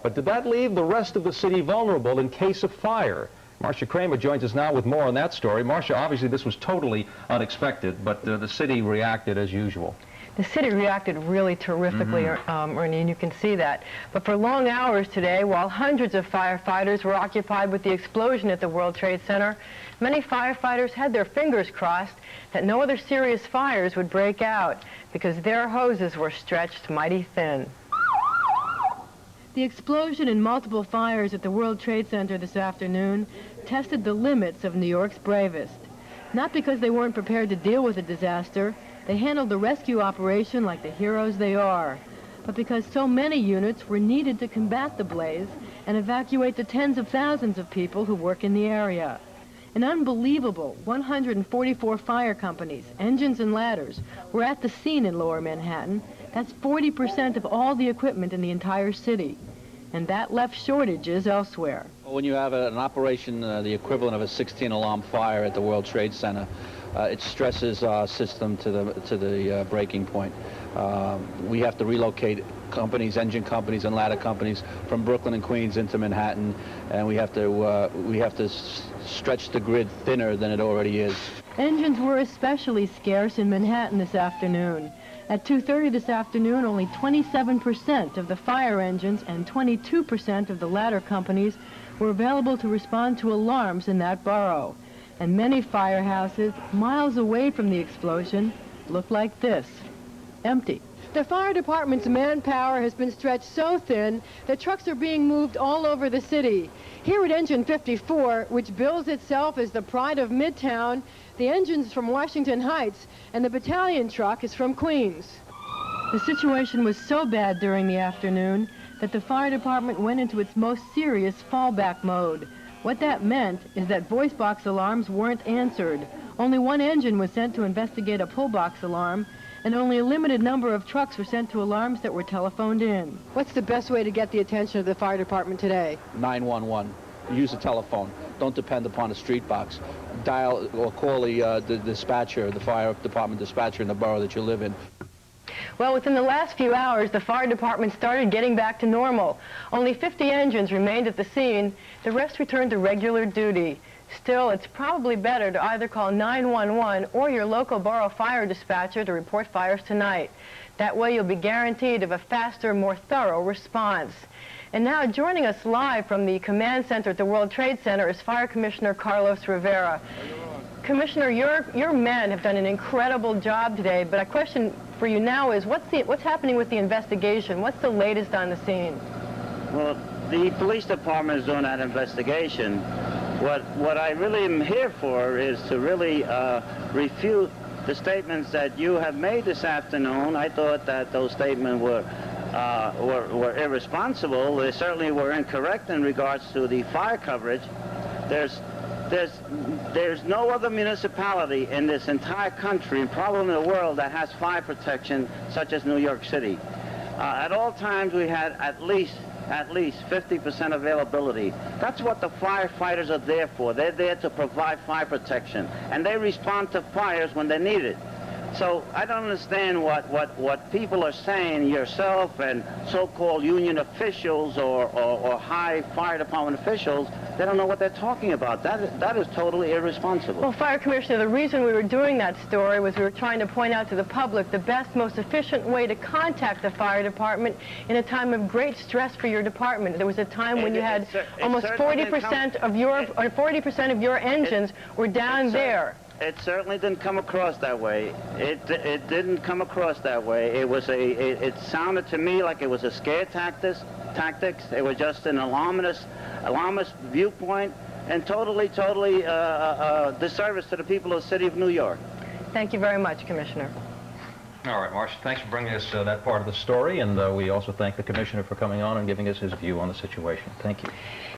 But did that leave the rest of the city vulnerable in case of fire? Marcia Kramer joins us now with more on that story. Marcia, obviously this was totally unexpected, but the city reacted as usual. The city reacted really terrifically, Ernie, and you can see that. But for long hours today, while hundreds of firefighters were occupied with the explosion at the World Trade Center, many firefighters had their fingers crossed that no other serious fires would break out because their hoses were stretched mighty thin. The explosion and multiple fires at the World Trade Center this afternoon tested the limits of New York's bravest. Not because they weren't prepared to deal with a disaster, they handled the rescue operation like the heroes they are, but because so many units were needed to combat the blaze and evacuate the tens of thousands of people who work in the area. An unbelievable 144 fire companies, engines and ladders, were at the scene in Lower Manhattan. That's 40% of all the equipment in the entire city, and that left shortages elsewhere. When you have an operation, the equivalent of a 16-alarm fire at the World Trade Center, it stresses our system to the breaking point. We have to relocate companies, engine companies and ladder companies from Brooklyn and Queens into Manhattan, and we have to stretch the grid thinner than it already is. Engines were especially scarce in Manhattan this afternoon. At 2:30 this afternoon, only 27% of the fire engines and 22% of the ladder companies were available to respond to alarms in that borough. And many firehouses miles away from the explosion look like this, empty. The fire department's manpower has been stretched so thin that trucks are being moved all over the city. Here at Engine 54, which bills itself as the pride of Midtown, the engine's from Washington Heights, and the battalion truck is from Queens. The situation was so bad during the afternoon that the fire department went into its most serious fallback mode. What that meant is that voice box alarms weren't answered. Only one engine was sent to investigate a pull box alarm, and only a limited number of trucks were sent to alarms that were telephoned in. What's the best way to get the attention of the fire department today? 911. Use the telephone. Don't depend upon a street box. Dial or call the dispatcher, the fire department dispatcher in the borough that you live in. Well, within the last few hours, the fire department started getting back to normal. Only 50 engines remained at the scene. The rest returned to regular duty. Still, it's probably better to either call 911 or your local borough fire dispatcher to report fires tonight. That way you'll be guaranteed of a faster, more thorough response. And now joining us live from the command center at the World Trade Center is Fire Commissioner Carlos Rivera. Commissioner, your men have done an incredible job today, but a question for you now is what's happening with the investigation? What's the latest on the scene? Well, the police department is doing that investigation. What I really am here for is to really refute the statements that you have made this afternoon. I thought that those statements were irresponsible. They certainly were incorrect in regards to the fire coverage. There's no other municipality in this entire country and probably in the world that has fire protection such as New York City. At all times we had at least 50% availability. That's what the firefighters are there for. They're there to provide fire protection, and they respond to fires when they need it. So I don't understand what people are saying, yourself and so-called union officials or high fire department officials. They don't know what they're talking about. That is totally irresponsible. Well, Fire Commissioner, the reason we were doing that story was we were trying to point out to the public the best, most efficient way to contact the fire department in a time of great stress for your department. There was a time when you had almost 40% of your engines were down there. It certainly didn't come across that way. It didn't come across that way. It sounded to me like it was a scare tactics. It was just an alarmist viewpoint and totally disservice to the people of the city of New York. Thank you very much, Commissioner. All right, Marcia, thanks for bringing us that part of the story, and we also thank the Commissioner for coming on and giving us his view on the situation. Thank you.